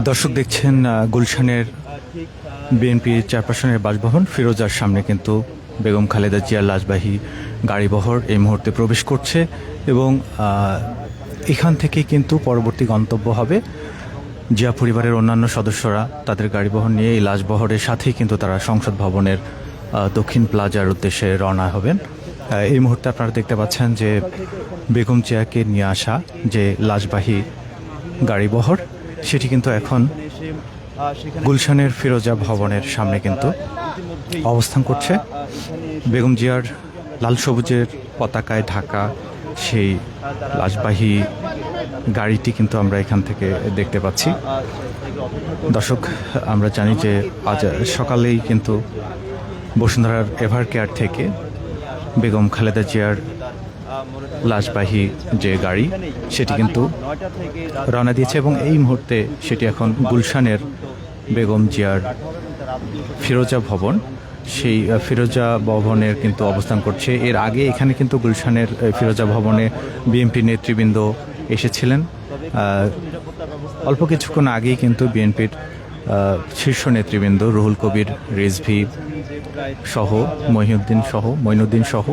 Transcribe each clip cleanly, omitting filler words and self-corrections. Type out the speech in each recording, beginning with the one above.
দর্শক দেখছেন গুলশানের বিএনপি চেয়ারপারসনের বাসভবন ফিরোজার সামনে কিন্তু বেগম খালেদা জিয়ার লাশবাহী গাড়িবহর এই মুহূর্তে প্রবেশ করছে এবং এখান থেকে কিন্তু পরবর্তী গন্তব্য হবে জিয়া পরিবারের অন্যান্য সদস্যরা তাদের গাড়িবহর নিয়ে এই লাশবহরের সাথেই কিন্তু তারা সংসদ ভবনের দক্ষিণ প্লাজার উদ্দেশ্যে রওনা হবেন। এই মুহূর্তে আপনারা দেখতে পাচ্ছেন যে বেগম জিয়াকে নিয়ে আসা যে লাশবাহী গাড়িবহর সেটি কিন্তু এখন গুলশানের ফিরোজা ভবনের সামনে কিন্তু অবস্থান করছে। বেগম জিয়ার লাল সবুজের পতাকায় ঢাকা সেই লাশবাহী গাড়িটি কিন্তু আমরা এখান থেকে দেখতে পাচ্ছি। দর্শক, আমরা জানি যে আজ সকালেই কিন্তু বসুন্ধরার এভার কেয়ার থেকে বেগম খালেদা জিয়ার লাশবাহী যে গাড়ি সেটি কিন্তু রওনা দিয়েছে এবং এই মুহূর্তে সেটি এখন গুলশানের বেগম জিয়ার ফিরোজা ভবন সেই ফিরোজা ভবনের কিন্তু অবস্থান করছে। এর আগে এখানে কিন্তু গুলশানের ফিরোজা ভবনে বিএনপি নেতৃবৃন্দ এসেছিলেন। অল্প কিছুক্ষণ আগেই কিন্তু বিএনপির শীর্ষ নেতৃবৃন্দ রুহুল কবির রিজভী সহ মঈনুদ্দিন সহ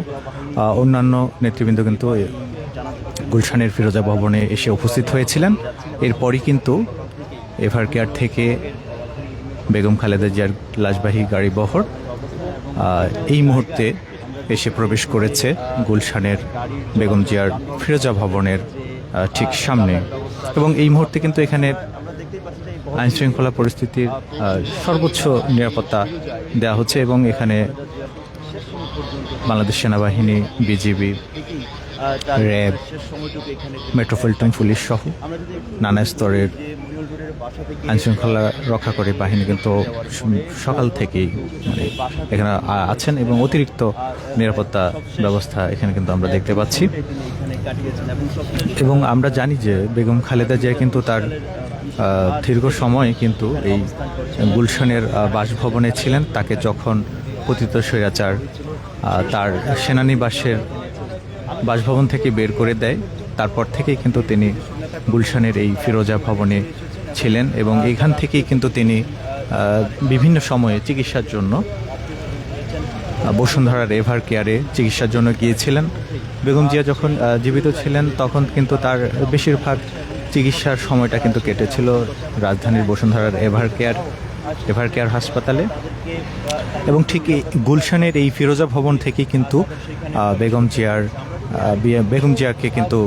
অন্যান্য নেতৃবৃন্দ কিন্তু গুলশানের ফিরোজা ভবনে এসে উপস্থিত হয়েছিলেন। এরপরই কিন্তু এভার কেয়ার থেকে বেগম খালেদা জিয়ার লাশবাহী গাড়িবহর এই মুহূর্তে এসে প্রবেশ করেছে গুলশানের বেগম জিয়ার ফিরোজা ভবনের ঠিক সামনে এবং এই মুহূর্তে কিন্তু এখানে আইনশৃঙ্খলা পরিস্থিতির সর্বোচ্চ নিরাপত্তা দেওয়া হচ্ছে এবং এখানে বাংলাদেশ সেনাবাহিনী, বিজিবি, র্যাব, মেট্রোপলিটন পুলিশ সহ নানা স্তরের আইনশৃঙ্খলা রক্ষাকারী বাহিনী কিন্তু সকাল থেকেই এখানে আছেন এবং অতিরিক্ত নিরাপত্তা ব্যবস্থা এখানে কিন্তু আমরা দেখতে পাচ্ছি। এবং আমরা জানি যে বেগম খালেদা জিয়া কিন্তু তার দীর্ঘ সময় কিন্তু এই গুলশানের বাসভবনে ছিলেন। তাকে যখন পতিত স্বৈরাচার তার সেনানিবাসের বাসভবন থেকে বের করে দেয়, তারপর থেকেই কিন্তু তিনি গুলশানের এই ফিরোজা ভবনে ছিলেন এবং এখান থেকেই কিন্তু তিনি বিভিন্ন সময়ে চিকিৎসার জন্য বসুন্ধরার এভার কেয়ারে চিকিৎসার জন্য গিয়েছিলেন। বেগম জিয়া যখন জীবিত ছিলেন তখন কিন্তু তার বেশিরভাগ চিকিৎসার সময়টা কিন্তু কেটেছিল রাজধানীর বসুন্ধরার এভার কেয়ার হাসপাতালে এবং ঠিক গুলশানের এই ফিরোজা ভবন থেকেই কিন্তু বেগম জিয়াকে কিন্তু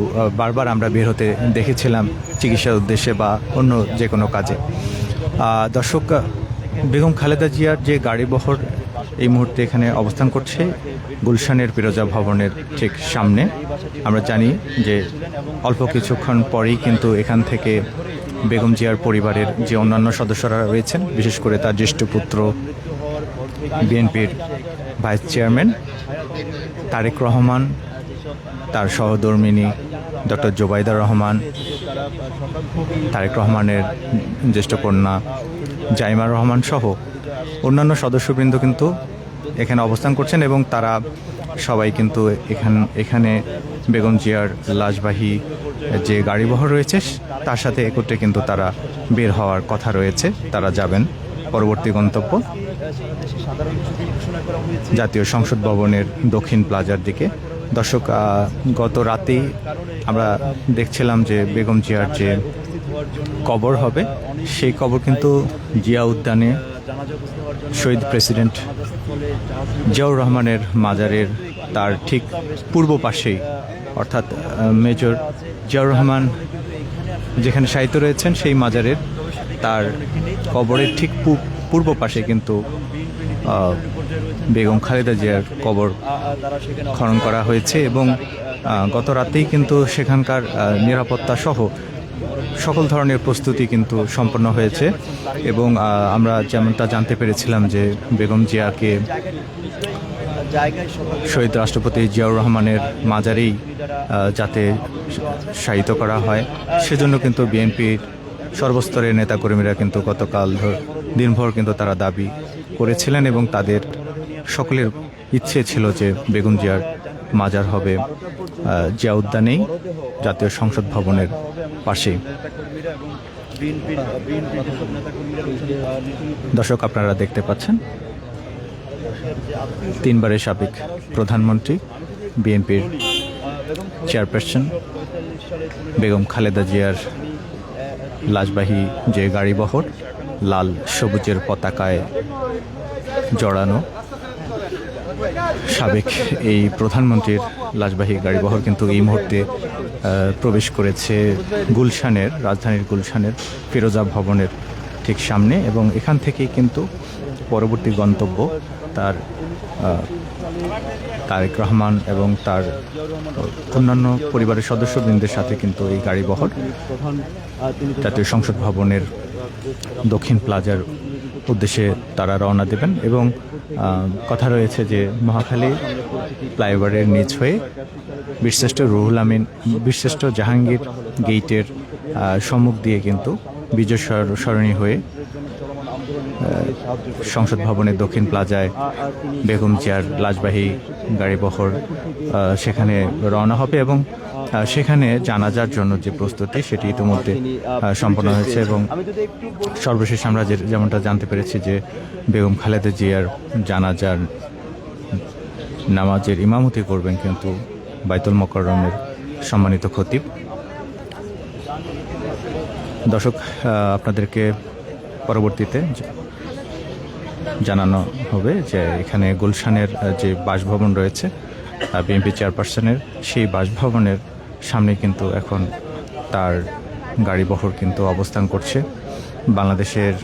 বারবার আমরা বের হতে দেখেছিলাম চিকিৎসার উদ্দেশ্যে বা অন্য যে কোনো কাজে। দর্শক, বেগম খালেদা জিয়ার যে গাড়িবহর এই মুহূর্তে এখানে অবস্থান করছে গুলশানের ফিরোজা ভবনের ঠিক সামনে। আমরা জানি যে অল্প কিছুক্ষণ পরেই কিন্তু এখান থেকে বেগম জিয়ার পরিবারের যে অন্যান্য সদস্যরা রয়েছেন, বিশেষ করে তার জ্যেষ্ঠ পুত্র বিএনপির ভাইস চেয়ারম্যান তারেক রহমান, তার সহধর্মিণী ডক্টর জোবাইদা রহমান, তারেক রহমানের জ্যেষ্ঠ কন্যা জাইমা রহমান সহ অন্যান্য সদস্যবৃন্দ কিন্তু এখানে অবস্থান করছেন এবং তারা সবাই কিন্তু এখানে বেগম জিয়ার লাশবাহী যে গাড়িবহর রয়েছে তার সাথে একত্রে কিন্তু তারা বের হওয়ার কথা রয়েছে। তারা যাবেন পরবর্তী গন্তব্য জাতীয় সংসদ ভবনের দক্ষিণ প্লাজার দিকে। দর্শক, গত রাতেই আমরা দেখছিলাম যে বেগম জিয়ার যে কবর হবে সেই কবর কিন্তু জিয়া উদ্যানে শহীদ প্রেসিডেন্ট জিয়াউর রহমানের মাজারের তার ঠিক পূর্ব পাশেই, অর্থাৎ মেজর জিয়াউর রহমান যেখানে শায়িত রয়েছেন সেই মাজারের তার কবরের ঠিক পূর্ব পাশে কিন্তু বেগম খালেদা জিয়ার কবর খনন করা হয়েছে এবং গত রাতেই কিন্তু সেখানকার নিরাপত্তা সহ সকল ধরনের প্রস্তুতি কিন্তু সম্পন্ন হয়েছে এবং আমরা যেমনটা জানতে পেরেছিলাম যে বেগম জিয়াকে শহীদ রাষ্ট্রপতি জিয়াউর রহমানের মাজারেই যাতে শায়িত করা হয় সেজন্য কিন্তু বিএনপির সর্বস্তরের নেতাকর্মীরা কিন্তু গতকাল দিনভর কিন্তু তারা দাবি করেছিলেন এবং তাদের সকলের ইচ্ছে ছিল যে বেগম জিয়ার মাজার হবে জিয়া উদ্যানেই, জাতীয় সংসদ ভবনের পাশেই। দর্শক, আপনারা দেখতে পাচ্ছেন তিনবারের সাবেক প্রধানমন্ত্রী, বিএনপির চেয়ারপারসন বেগম খালেদা জিয়ার লাশবাহী যে গাড়িবহর লাল সবুজের পতাকায় জড়ানো, সাবেক এই প্রধানমন্ত্রীর লাশবাহী গাড়িবহর কিন্তু এই মুহূর্তে প্রবেশ করেছে গুলশানের, রাজধানীর গুলশানের ফিরোজা ভবনের ঠিক সামনে, এবং এখান থেকেই কিন্তু পরবর্তী গন্তব্য তার তারেক রহমান এবং তার অন্যান্য পরিবারের সদস্যবৃন্দের সাথে কিন্তু এই গাড়িবহর জাতীয় সংসদ ভবনের দক্ষিণ প্লাজার উদ্দেশ্যে তারা রওনা দেবেন। এবং কথা রয়েছে যে মহাখালী ফ্লাইওভারের নিচ হয়ে বীরশ্রেষ্ঠ রুহুল আমিন, বীরশ্রেষ্ঠ জাহাঙ্গীর গেইটের সম্মুখ দিয়ে কিন্তু বিজয় সরণি হয়ে সংসদ ভবনের দক্ষিণ প্লাজায় বেগম জিয়ার লাশবাহী গাড়িবহর সেখানে রওনা হবে, এবং সেখানে জানাজার জন্য যে প্রস্তুতি সেটি ইতিমধ্যে সম্পন্ন হয়েছে। এবং সর্বশেষ আমরা যেমনটা জানতে পেরেছি যে বেগম খালেদা জিয়ার জানাজার নামাজের ইমামতি করবেন কিন্তু বাইতুল মোকাররমের সম্মানিত খতিব। দর্শক, আপনাদেরকে পরবর্তীতে জানানো হবে যে এখানে গুলশানের যে বাসভবন রয়েছে বিএনপি চেয়ারপারসনের, সেই বাসভবনের সামনে কিন্তু এখন তার গাড়িবহর কিন্তু অবস্থান করছে। বাংলাদেশের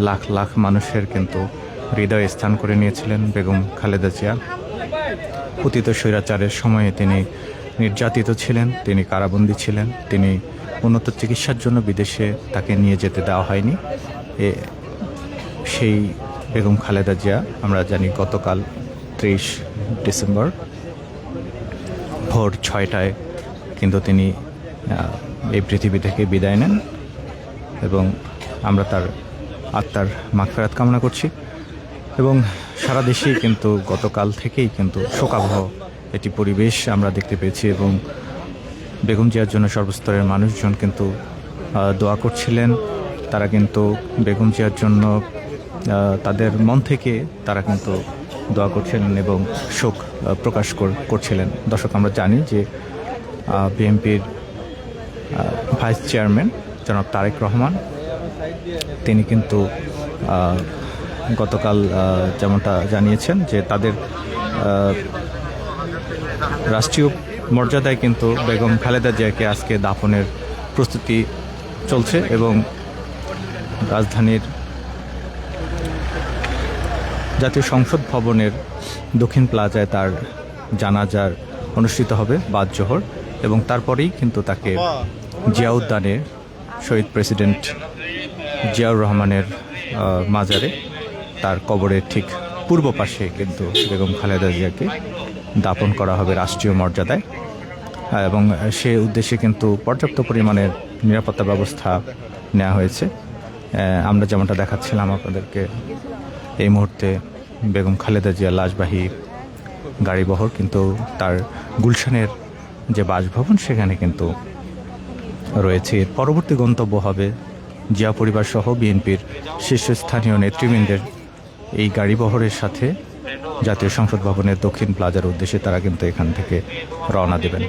লাখ লাখ মানুষের কিন্তু হৃদয়ে স্থান করে নিয়েছিলেন বেগম খালেদা জিয়া। পতিত স্বৈরাচারের সময়ে তিনি নির্যাতিত ছিলেন, তিনি কারাবন্দী ছিলেন, তিনি উন্নত চিকিৎসার জন্য বিদেশে তাকে নিয়ে যেতে দেওয়া হয়নি। সেই বেগম খালেদা জিয়া আমরা জানি গতকাল 30 ডিসেম্বর ভোর 6টায় কিন্তু তিনি এই পৃথিবী থেকে বিদায় নেন, এবং আমরা তার আত্মার মাগফিরাত কামনা করছি। এবং সারা দেশেই কিন্তু গতকাল থেকেই কিন্তু শোকাবহ একটি পরিবেশ আমরা দেখতে পেয়েছি, এবং বেগম জিয়ার জন্য সর্বস্তরের মানুষজন কিন্তু দোয়া করছিলেন। তারা কিন্তু বেগম জিয়ার জন্য তাদের মন থেকে তারা কিন্তু দোয়া করছিলেন এবং শোক প্রকাশ করছিলেন। দর্শক, আমরা জানি যে বিএনপির ভাইস চেয়ারম্যান জনাব তারেক রহমান তিনি কিন্তু গতকাল যেমনটা জানিয়েছেন যে তাদের রাষ্ট্রীয় মর্যাদায় কিন্তু বেগম খালেদা জিয়াকে আজকে দাফনের প্রস্তুতি চলছে, এবং রাজধানীর জাতীয় সংসদ ভবনের দক্ষিণ প্লাজায় তার জানাজার অনুষ্ঠিত হবে বাদ জোহর, এবং তারপরেই কিন্তু তাকে জিয়া উদ্যানে শহীদ প্রেসিডেন্ট জিয়াউর রহমানের মাজারে তার কবরের ঠিক পূর্ব পাশে কিন্তু বেগম খালেদা জিয়াকে দাপন করা হবে রাষ্ট্রীয় মর্যাদায়। এবং সে উদ্দেশ্যে কিন্তু পর্যাপ্ত পরিমাণের নিরাপত্তা ব্যবস্থা নেওয়া হয়েছে। আমরা যেমনটা দেখাচ্ছিলাম আপনাদেরকে, এই মুহূর্তে বেগম খালেদা জিয়া লাশবাহী গাড়িবহর কিন্তু তার গুলশানের যে বাসভবন সেখানে কিন্তু রয়েছে। এর পরবর্তী গন্তব্য হবে জিয়া পরিবার সহ বিএনপির শীর্ষস্থানীয় নেতৃবৃন্দের এই গাড়িবহরের সাথে জাতীয় সংসদ ভবনের দক্ষিণ প্লাজার উদ্দেশ্যে তারা কিন্তু এখান থেকে রওনা দেবেন।